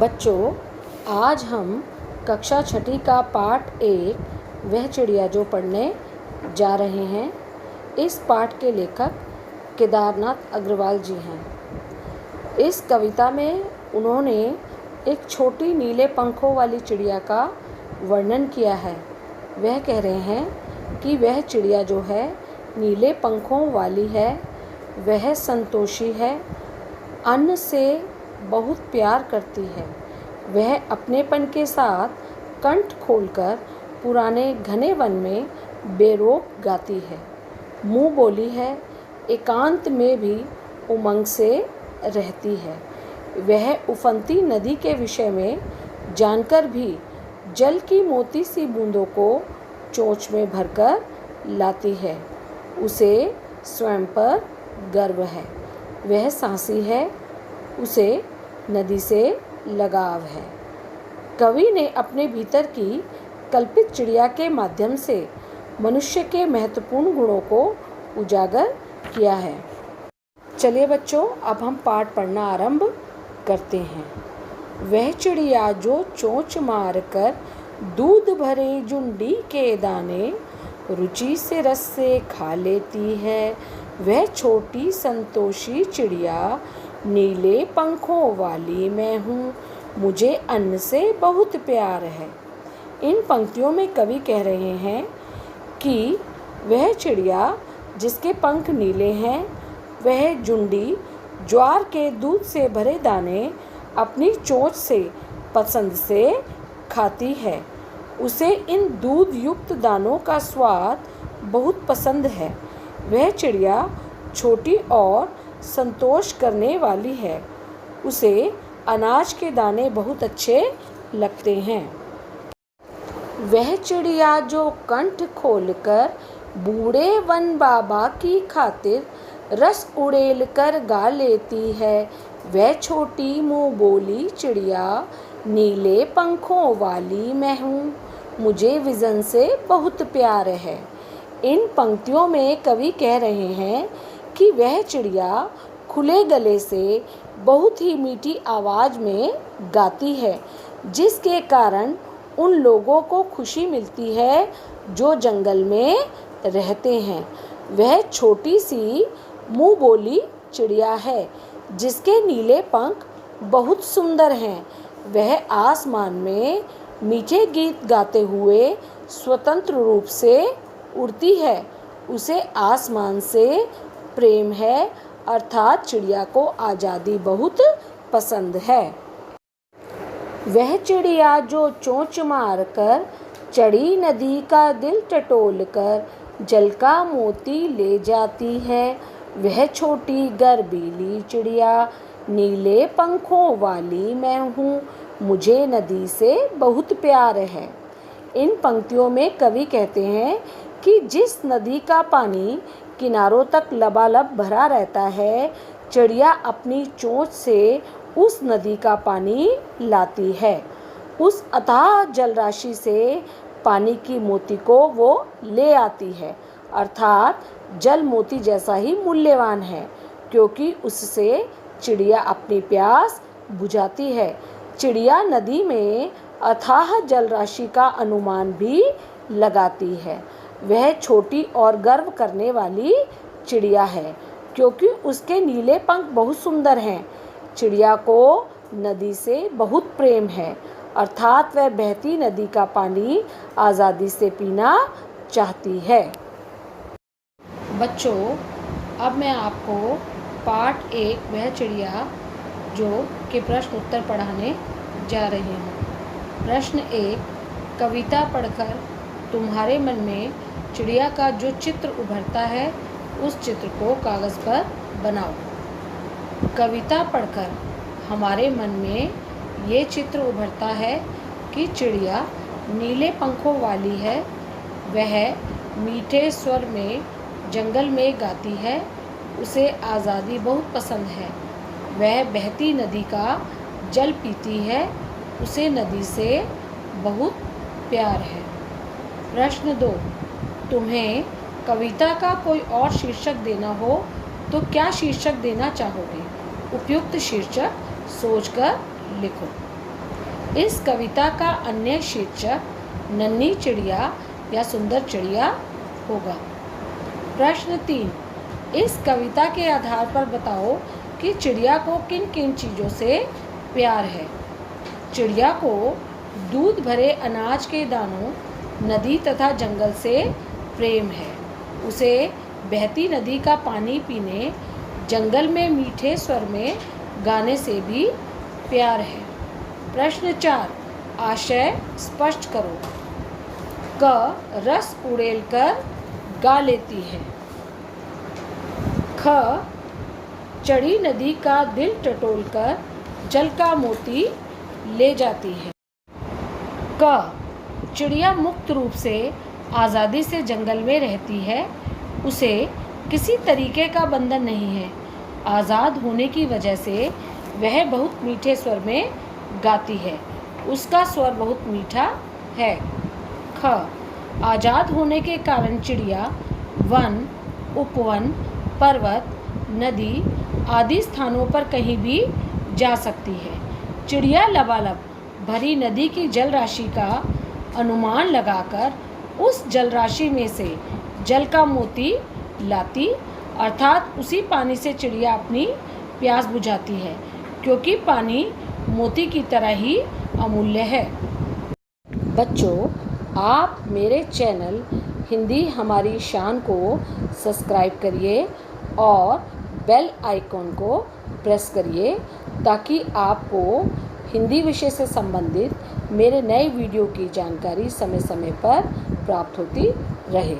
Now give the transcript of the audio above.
बच्चों, आज हम कक्षा छठी का पाठ 1 वह चिड़िया जो पढ़ने जा रहे हैं। इस पाठ के लेखक केदारनाथ अग्रवाल जी हैं। इस कविता में उन्होंने एक छोटी नीले पंखों वाली चिड़िया का वर्णन किया है। वह कह रहे हैं कि वह चिड़िया जो है नीले पंखों वाली है, वह संतोषी है, अन्न से बहुत प्यार करती है। वह अपनेपन के साथ कंठ खोलकर पुराने घने वन में बेरोक गाती है। मुँह बोली है, एकांत में भी उमंग से रहती है। वह उफनती नदी के विषय में जानकर भी जल की मोती सी बूंदों को चोंच में भरकर लाती है। उसे स्वयं पर गर्व है। वह साहसी है, उसे नदी से लगाव है। कवि ने अपने भीतर की कल्पित चिड़िया के माध्यम से मनुष्य के महत्वपूर्ण गुणों को उजागर किया है। चलिए बच्चों, अब हम पाठ पढ़ना आरंभ करते हैं। वह चिड़िया जो चोंच मारकर दूध भरे जुंडी के दाने रुचि से रस से खा लेती है, वह छोटी संतोषी चिड़िया नीले पंखों वाली मैं हूँ, मुझे अन्न से बहुत प्यार है। इन पंक्तियों में कवि कह रहे हैं कि वह चिड़िया जिसके पंख नीले हैं, वह जुंडी ज्वार के दूध से भरे दाने अपनी चोंच से पसंद से खाती है। उसे इन दूध युक्त दानों का स्वाद बहुत पसंद है। वह चिड़िया छोटी और संतोष करने वाली है। उसे अनाज के दाने बहुत अच्छे लगते हैं। वह चिड़िया जो कंठ खोलकर बूढ़े वन बाबा की खातिर रस उड़ेल कर गा लेती है, वह छोटी मुँह बोली चिड़िया नीले पंखों वाली मैं हूँ, मुझे विजन से बहुत प्यार है। इन पंक्तियों में कवि कह रहे हैं कि वह चिड़िया खुले गले से बहुत ही मीठी आवाज़ में गाती है, जिसके कारण उन लोगों को खुशी मिलती है जो जंगल में रहते हैं। वह छोटी सी मुँह बोली चिड़िया है जिसके नीले पंख बहुत सुंदर हैं। वह आसमान में मीठे गीत गाते हुए स्वतंत्र रूप से उड़ती है। उसे आसमान से प्रेम है, अर्थात चिड़िया को आज़ादी बहुत पसंद है। वह चिड़िया जो चोंच मारकर चढ़ी नदी का दिल टटोल कर जल का मोती ले जाती है, वह छोटी गर्वीली चिड़िया नीले पंखों वाली मैं हूँ, मुझे नदी से बहुत प्यार है। इन पंक्तियों में कवि कहते हैं कि जिस नदी का पानी किनारों तक लबालब भरा रहता है, चिड़िया अपनी चोंच से उस नदी का पानी लाती है। उस अथाह जलराशि से पानी की मोती को वो ले आती है, अर्थात जल मोती जैसा ही मूल्यवान है, क्योंकि उससे चिड़िया अपनी प्यास बुझाती है। चिड़िया नदी में अथाह जलराशि का अनुमान भी लगाती है। वह छोटी और गर्व करने वाली चिड़िया है, क्योंकि उसके नीले पंख बहुत सुंदर हैं। चिड़िया को नदी से बहुत प्रेम है, अर्थात वह बहती नदी का पानी आज़ादी से पीना चाहती है। बच्चों, अब मैं आपको पाठ 1 वह चिड़िया जो के प्रश्न उत्तर पढ़ाने जा रही हूँ। प्रश्न 1, कविता पढ़कर तुम्हारे मन में चिड़िया का जो चित्र उभरता है उस चित्र को कागज़ पर बनाओ। कविता पढ़कर हमारे मन में ये चित्र उभरता है कि चिड़िया नीले पंखों वाली है। वह मीठे स्वर में जंगल में गाती है। उसे आज़ादी बहुत पसंद है। वह बहती नदी का जल पीती है। उसे नदी से बहुत प्यार है। प्रश्न 2, तुम्हें कविता का कोई और शीर्षक देना हो तो क्या शीर्षक देना चाहोगे? उपयुक्त शीर्षक सोचकर लिखो। इस कविता का अन्य शीर्षक नन्ही चिड़िया या सुंदर चिड़िया होगा। प्रश्न 3, इस कविता के आधार पर बताओ कि चिड़िया को किन किन चीज़ों से प्यार है। चिड़िया को दूध भरे अनाज के दानों, नदी तथा जंगल से प्रेम है। उसे बहती नदी का पानी पीने, जंगल में मीठे स्वर में गाने से भी प्यार है। प्रश्न 4, आशय स्पष्ट करो। क, रस उड़ेल कर गा लेती है। ख, चढ़ी नदी का दिल टटोल कर जल का मोती ले जाती है। क, चिड़िया मुक्त रूप से आज़ादी से जंगल में रहती है। उसे किसी तरीके का बंधन नहीं है। आज़ाद होने की वजह से वह बहुत मीठे स्वर में गाती है। उसका स्वर बहुत मीठा है। ख, आज़ाद होने के कारण चिड़िया वन, उपवन, पर्वत, नदी आदि स्थानों पर कहीं भी जा सकती है। चिड़िया लबालब भरी नदी की जल राशि का अनुमान लगाकर उस जल राशि में से जल का मोती लाती, अर्थात उसी पानी से चिड़िया अपनी प्यास बुझाती है, क्योंकि पानी मोती की तरह ही अमूल्य है। बच्चों, आप मेरे चैनल हिंदी हमारी शान को सब्सक्राइब करिए और बेल आइकॉन को प्रेस करिए ताकि आपको हिंदी विषय से संबंधित मेरे नए वीडियो की जानकारी समय समय पर प्राप्त होती रहे।